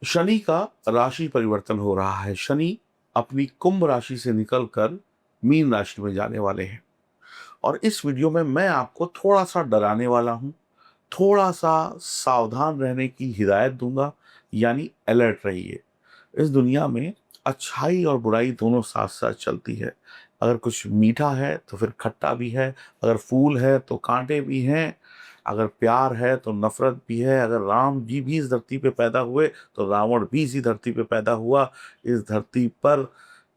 शनि का राशि परिवर्तन हो रहा है। शनि अपनी कुंभ राशि से निकलकर मीन राशि में जाने वाले हैं और इस वीडियो में मैं आपको थोड़ा-सा डराने वाला हूँ, थोड़ा-सा सावधान रहने की हिदायत दूँगा, यानी अलर्ट रहिए। इस दुनिया में अच्छाई और बुराई दोनों साथ-साथ चलती है। अगर कुछ मीठा है तो फिर खट्टा भी है, अगर फूल है तो काँटे भी हैं, अगर प्यार है तो नफ़रत भी है, अगर राम जी भी इस धरती पे पैदा हुए तो रावण भी इसी धरती पे पैदा हुआ। इस धरती पर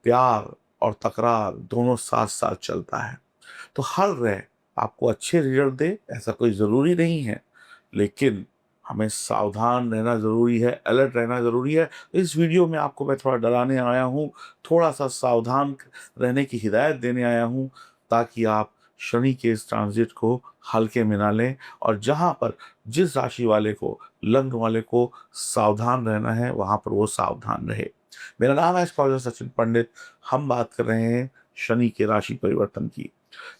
प्यार और तकरार दोनों साथ-साथ चलता है। तो हर राय आपको अच्छे रिजल्ट दे ऐसा कोई ज़रूरी नहीं है, लेकिन हमें सावधान रहना ज़रूरी है, अलर्ट रहना ज़रूरी है। इस वीडियो में आपको मैं थोड़ा डराने आया हूँ, थोड़ा-सा सावधान रहने की हिदायत देने आया हूँ, ताकि आप शनि के इस ट्रांज़िट को हल्के में ना लें और जहाँ पर जिस राशि वाले को, लग्न वाले को सावधान रहना है, वहाँ पर वो सावधान रहे। मेरा नाम है एस्ट्रोलॉजर सचिन पंडित। हम बात कर रहे हैं शनि के राशि परिवर्तन की।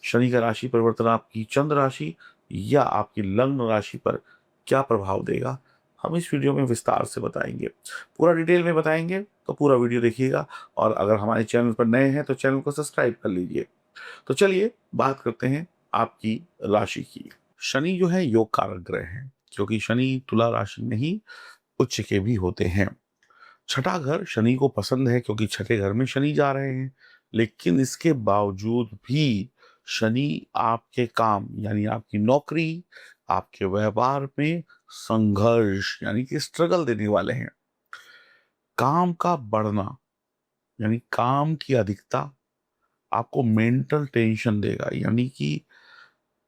शनि का राशि परिवर्तन आपकी चंद्र राशि या आपकी लग्न राशि पर क्या प्रभाव देगा, हम इस वीडियो में विस्तार से बताएंगे। पूरा डिटेल में बताएंगे तो पूरा वीडियो देखिएगा और अगर हमारे चैनल पर नए हैं तो चैनल को सब्सक्राइब कर लीजिए। तो चलिए बात करते हैं आपकी राशि की। शनि जो है योग कारक ग्रह हैं, क्योंकि शनि तुला राशि में ही उच्च के भी होते हैं। छठा घर शनि को पसंद है क्योंकि छठे घर में शनि जा रहे हैं, लेकिन इसके बावजूद भी शनि आपके काम यानी आपकी नौकरी, आपके व्यापार में संघर्ष यानी कि स्ट्रगल देने वाले हैं। काम का बढ़ना यानी काम की अधिकता आपको मेंटल टेंशन देगा, यानी कि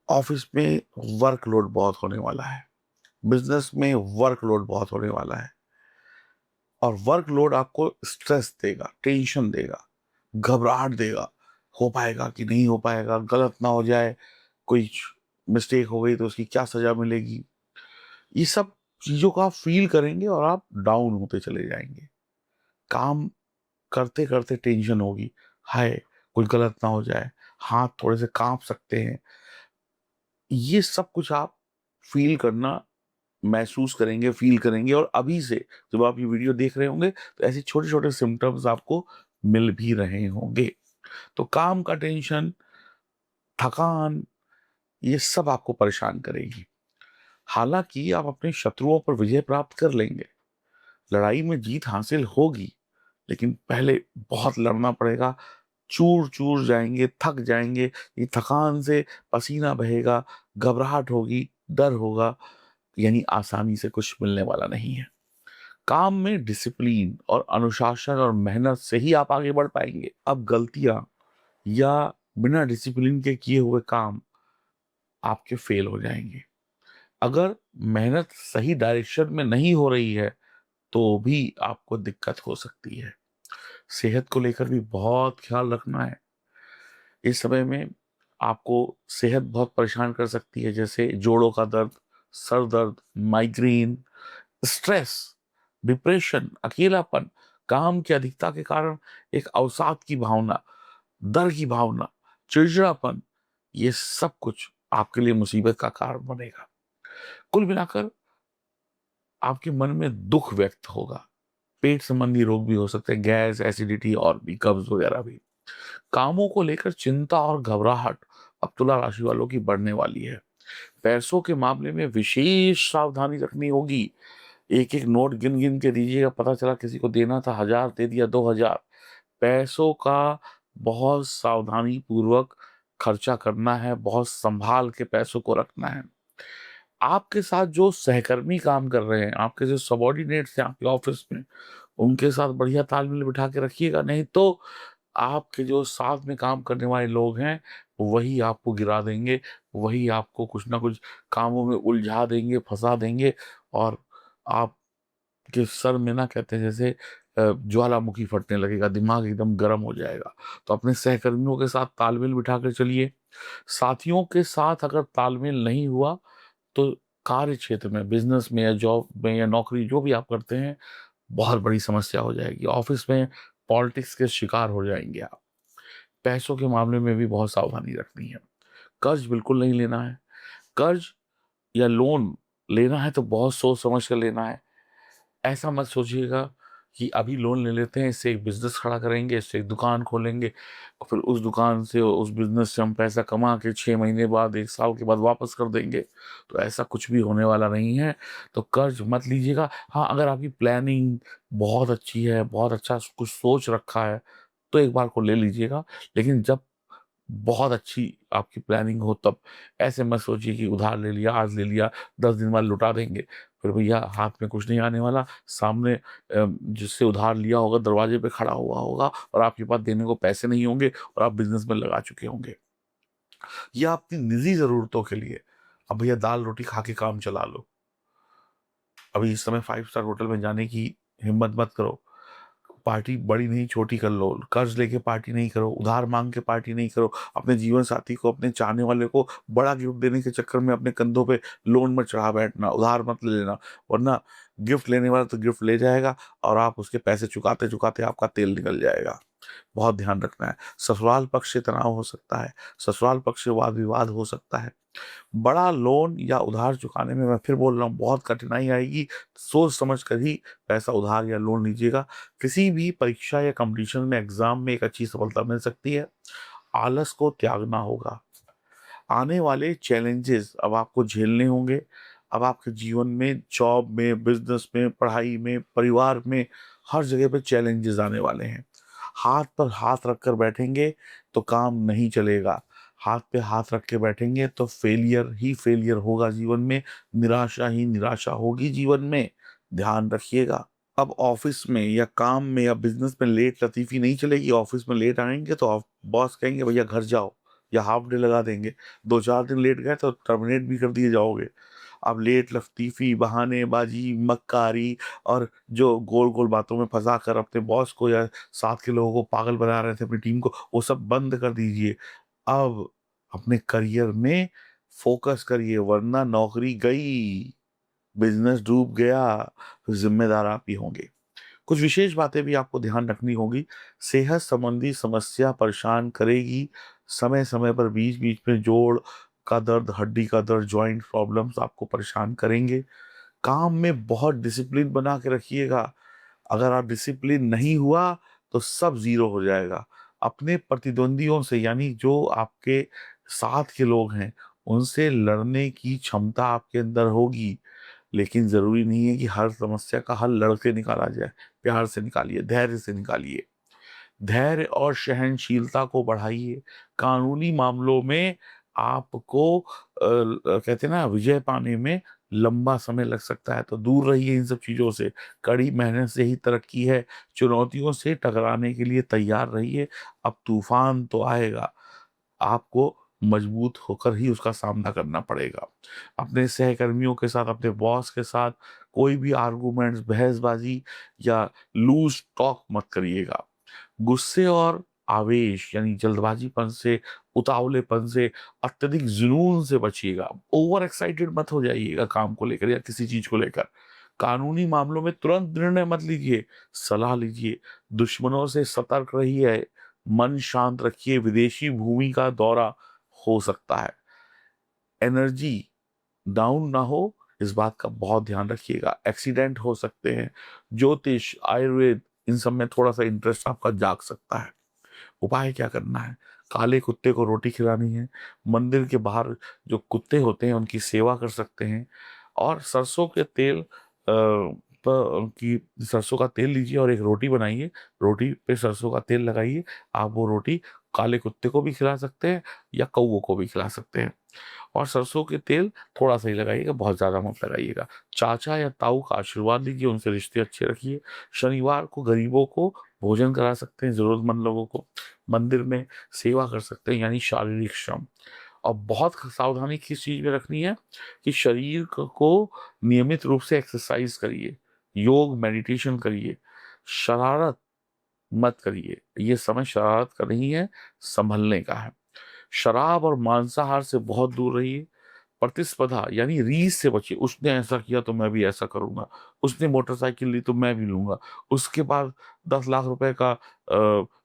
ऑफिस में वर्कलोड बहुत होने वाला है, बिजनेस में वर्कलोड बहुत होने वाला है और वर्कलोड आपको स्ट्रेस देगा, टेंशन देगा, घबराहट देगा। हो पाएगा कि नहीं हो पाएगा, गलत ना हो जाए, कोई मिस्टेक हो गई तो उसकी क्या सज़ा मिलेगी। ये सब चीज़ों को आप फ़ील करेंगे और आप डाउन होते चले जाएँगे। काम करते-करते टेंशन होगी, हाय! कुछ गलत ना हो जाए, हाथ थोड़े से काँप सकते हैं। ये सब कुछ आप फ़ील करना महसूस करेंगे, फ़ील करेंगे और अभी से जब आप ये वीडियो देख रहे होंगे तो ऐसे छोटे-छोटे सिम्पटम्स आपको मिल भी रहे होंगे। तो काम का टेंशन, थकान, ये सब आपको परेशान करेगी। हालाँकि आप अपने शत्रुओं पर विजय प्राप्त कर लेंगे, लड़ाई में जीत हासिल होगी, लेकिन पहले बहुत लड़ना पड़ेगा, चूर-चूर जाएँगे, थक जाएँगे, ये थकान से पसीना बहेगा, घबराहट होगी, डर होगा, यानी आसानी से कुछ मिलने वाला नहीं है। काम में डिसिप्लिन और अनुशासन और मेहनत से ही आप आगे बढ़ पाएँगे। अब गलतियाँ या बिना डिसिप्लिन के किए हुए काम आपके फेल हो जाएँगे। अगर मेहनत सही डायरेक्शन में नहीं हो रही है, तो भी आपको दिक्कत हो सकती है। सेहत को लेकर भी बहुत ख़्याल रखना है। इस समय में आपको सेहत बहुत परेशान कर सकती है, जैसे जोड़ों का दर्द, सर दर्द, माइग्रेन, स्ट्रेस, डिप्रेशन, अकेलापन, काम की अधिकता के कारण एक अवसाद की भावना, डर की भावना, चिड़चिड़ापन, ये सब कुछ आपके लिए मुसीबत का कारण बनेगा। कुल मिलाकर आपके मन में दुःख व्यक्त होगा। पेट संबंधी रोग भी हो सकते हैं, गैस, एसिडिटी और भी कब्ज़ वगैरह भी। कामों को लेकर चिंता और घबराहट अब तुला राशि वालों की बढ़ने वाली है। पैसों के मामले में विशेष सावधानी रखनी होगी। एक-एक नोट गिन-गिन के दीजिएगा, पता चला किसी को देना था 1000 दे दिया 2000। पैसों का बहुत सावधानी पूर्वक खर्चा करना है, बहुत सँभाल के पैसों को रखना है। आपके साथ जो सहकर्मी काम कर रहे हैं, आपके जो सबॉर्डिनेट्स हैं आपके ऑफ़िस में, उनके साथ बढ़िया तालमेल बिठा के रखिएगा, नहीं तो आपके जो साथ में काम करने वाले लोग हैं, वही आपको गिरा देंगे, वही आपको कुछ ना कुछ कामों में उलझा देंगे, फँसा देंगे और आपके सर में ना कहते हैं जैसे ज्वालामुखी फटने लगेगा, दिमाग एकदम गरम हो जाएगा। तो अपने सहकर्मियों के साथ तालमेल बिठा कर चलिए। साथियों के साथ अगर तालमेल नहीं हुआ, तो कार्य क्षेत्र में, बिज़नेस में या जॉब में या नौकरी जो भी आप करते हैं, बहुत बड़ी समस्या हो जाएगी। ऑफ़िस में पॉलिटिक्स के शिकार हो जाएँगे आप। पैसों के मामले में भी बहुत सावधानी रखनी है। कर्ज़ बिल्कुल नहीं लेना है। कर्ज़ या लोन लेना है तो बहुत सोच समझ कर लेना है। ऐसा मत सोचिएगा कि अभी लोन ले लेते हैं, इससे एक बिज़नेस खड़ा करेंगे, इससे एक दुकान खोलेंगे और फिर उस दुकान से, उस बिज़नेस से हम पैसा कमा के 6 महीने बाद, 1 साल के बाद वापस कर देंगे। तो ऐसा कुछ भी होने वाला नहीं है, तो कर्ज़ मत लीजिएगा। हाँ, अगर आपकी प्लानिंग बहुत अच्छी है, बहुत अच्छा कुछ सोच रखा है, तो एक बार को ले लीजिएगा। लेकिन जब बहुत अच्छी आपकी प्लानिंग हो तब ऐसे मत सोचिए कि उधार ले लिया, आज ले लिया, 10 दिन बाद लौटा देंगे। फिर भैया हाथ में कुछ नहीं आने वाला, सामने जिससे उधार लिया होगा दरवाजे पे खड़ा हुआ होगा और आपके पास देने को पैसे नहीं होंगे और आप बिज़नेस में लगा चुके होंगे। या अपनी निजी ज़रूरतों के लिए, अब भैया दाल-रोटी खा के काम चला लो। अभी इस समय 5 स्टार होटल में जाने की हिम्मत मत करो। पार्टी बड़ी नहीं छोटी कर लो, कर्ज लेके पार्टी नहीं करो, उधार माँग के पार्टी नहीं करो, अपने जीवन साथी को, अपने चाहने वाले को बड़ा गिफ्ट देने के चक्कर में अपने कंधों पे लोन मत चढ़ा बैठना, उधार मत ले लेना, वरना गिफ्ट लेने वाला तो गिफ्ट ले जाएगा और आप उसके पैसे चुकाते-चुकाते आपका तेल निकल जाएगा। बहुत ध्यान रखना है। ससुराल पक्ष से तनाव हो सकता है, ससुराल पक्ष से वाद-विवाद हो सकता है। बड़ा लोन या उधार चुकाने में मैं फिर बोल रहा हूँ बहुत कठिनाई आएगी, सोच समझ कर ही पैसा उधार या लोन लीजिएगा। किसी भी परीक्षा या कॉम्पिटिशन में एग्ज़ाम में एक अच्छी सफलता मिल सकती है। आलस को त्यागना होगा। आने वाले चैलेंजेस अब आपको झेलने होंगे। अब आपके जीवन में, जॉब में, बिज़नेस में, पढ़ाई में, परिवार में, हर जगह पे चैलेंजेस आने वाले हैं। हाथ पर हाथ रख कर बैठेंगे तो काम नहीं चलेगा। हाथ पे हाथ रख के बैठेंगे तो फेलियर ही फेलियर होगा जीवन में, निराशा ही निराशा होगी जीवन में। ध्यान रखिएगा। अब ऑफ़िस में या काम में या बिज़नेस में लेट लतीफ़ी नहीं चलेगी। ऑफ़िस में लेट आएँगे तो बॉस कहेंगे भैया घर जाओ या हाल्फ डे लगा देंगे। 2-4 दिन लेट गए तो टर्मिनेट भी कर दिए जाओगे। अब लेट लतीफ़ी, बहानेबाज़ी, मक्कारी और जो गोल-गोल बातों में फँसा कर अपने बॉस को या साथ के लोगों को पागल बना रहे थे अपनी टीम को, वो सब बंद कर दीजिए। अब अपने करियर में फ़ोकस करिए वरना नौकरी गई, बिज़नेस डूब गया, फिर ज़िम्मेदार आप ही होंगे। कुछ विशेष बातें भी आपको ध्यान रखनी होगी। सेहत संबंधी समस्या परेशान करेगी। समय-समय पर बीच-बीच में जोड़ का दर्द, हड्डी का दर्द, जॉइंट प्रॉब्लम्स आपको परेशान करेंगे। काम में बहुत डिसिप्लिन बना के रखिएगा। अगर आप डिसिप्लिन नहीं हुआ तो सब ज़ीरो हो जाएगा। अपने प्रतिद्वंदियों से यानी जो आपके साथ के लोग हैं, उनसे लड़ने की क्षमता आपके अंदर होगी। लेकिन ज़रूरी नहीं है कि हर समस्या का हल लड़ के निकाला जाए। प्यार से निकालिए, धैर्य से निकालिए। धैर्य और सहनशीलता को बढ़ाइए। कानूनी मामलों में आपको कहते हैं ना विजय पाने में लंबा समय लग सकता है, तो दूर रहिए इन सब चीज़ों से। कड़ी मेहनत से ही तरक्की है। चुनौतियों से टकराने के लिए तैयार रहिए। अब तूफ़ान तो आएगा। आपको मजबूत होकर ही उसका सामना करना पड़ेगा। अपने सहकर्मियों के साथ, अपने बॉस के साथ कोई भी आर्गुमेंट्स, बहसबाजी या लूज़ टॉक मत करिएगा। गुस्से और आवेश यानी जल्दबाजीपन से, उतावलेपन से, अत्यधिक जुनून से बचिएगा। ओवर एक्साइटेड मत हो जाइएगा काम को लेकर या किसी चीज़ को लेकर। कानूनी मामलों में तुरंत निर्णय मत लीजिए, सलाह लीजिए। दुश्मनों से सतर्क रहिए, मन शांत रखिए, विदेशी भूमि का दौरा हो सकता है। एनर्जी डाउन ना हो, इस बात का बहुत ध्यान रखिएगा। एक्सीडेंट हो सकते हैं। ज्योतिष, आयुर्वेद इन सब में थोड़ा-सा इंटरेस्ट आपका जाग सकता है। उपाय क्या करना है? काले कुत्ते को रोटी खिलानी है, मंदिर के बाहर जो कुत्ते होते हैं उनकी सेवा कर सकते हैं और सरसों के तेल की सरसों का तेल लीजिए और एक रोटी बनाइए, रोटी पे सरसों का तेल लगाइए, आप वो रोटी काले कुत्ते को भी खिला सकते हैं या कौवों को भी खिला सकते हैं। और सरसों के तेल थोड़ा-सा ही लगाइएगा, बहुत ज़्यादा मत लगाइएगा। चाचा या ताऊ का आशीर्वाद लीजिए, उनसे रिश्ते अच्छे रखिए। शनिवार को गरीबों को भोजन करा सकते हैं, ज़रूरतमंद लोगों को। मंदिर में सेवा कर सकते हैं यानी शारीरिक श्रम। और बहुत सावधानी किस चीज़ में रखनी है कि शरीर को नियमित रूप से एक्सरसाइज़ करिए, योग, मेडिटेशन करिए। शरारत मत करिए, ये समय शरारत का नहीं है, सँभलने का है। शराब और मांसाहार से बहुत दूर रहिए। प्रतिस्पर्धा यानी रीस से बचिए। उसने ऐसा किया तो मैं भी ऐसा करूँगा। उसने मोटरसाइकिल ली तो मैं भी लूँगा। उसके पास 10 लाख रुपए का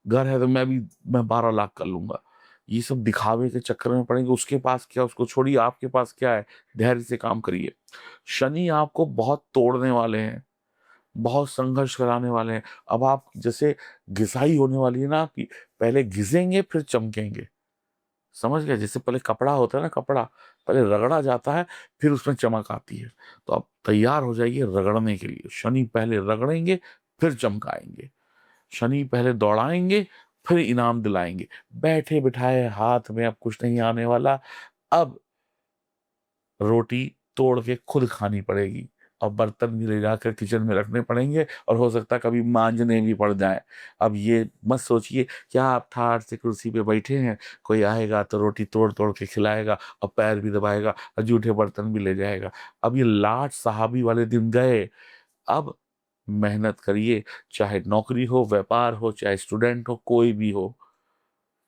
घर है तो मैं 12 लाख का लूँगा। ये सब दिखावे के चक्कर में पड़ेंगे। उसके पास क्या, उसको छोड़िए, आपके पास क्या है? धैर्य से काम करिए। शनि आपको बहुत तोड़ने वाले हैं। बहुत संघर्ष कराने वाले हैं। अब आप जैसे घिसाई होने वाली है ना आपकी, पहले घिसेंगे फिर चमकेंगे। समझ गए? जैसे पहले कपड़ा होता है ना, कपड़ा पहले रगड़ा जाता है, फिर उसमें चमक आती है। तो आप तैयार हो जाइए रगड़ने के लिए। शनि पहले रगड़ेंगे, फिर चमकाएँगे। शनि पहले दौड़ाएँगे, फिर इनाम दिलाएँगे। बैठे-बिठाए हाथ में अब कुछ नहीं आने वाला। अब रोटी तोड़ के खुद खानी पड़ेगी और बर्तन भी ले जाकर किचन में रखने पड़ेंगे और हो सकता है कभी मांजने भी पड़ जाएँ। अब ये मत सोचिए क्या आप ठाठ से कुर्सी पे बैठे हैं, कोई आएगा तो रोटी तोड़-तोड़ के खिलाएगा और पैर भी दबाएगा और जूठे बर्तन भी ले जाएगा। अब ये लाट साहबी वाले दिन गए। अब मेहनत करिए, चाहे नौकरी हो, व्यापार हो, चाहे स्टूडेंट हो, कोई भी हो।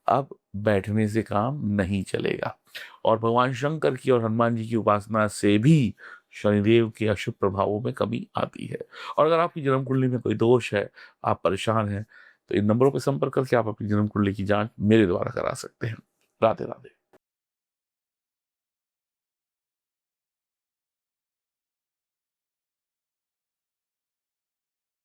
अब बैठने से काम नहीं चलेगा। और भगवान शंकर की और हनुमान जी की उपासना से भी शनिदेव के अशुभ प्रभावों में कमी आती है। और अगर आपकी जन्म कुंडली में कोई दोष है, आप परेशान हैं, तो इन नंबरों पे संपर्क करके आप अपनी जन्म कुंडली की जांच मेरे द्वारा करा सकते हैं। राधे राधे।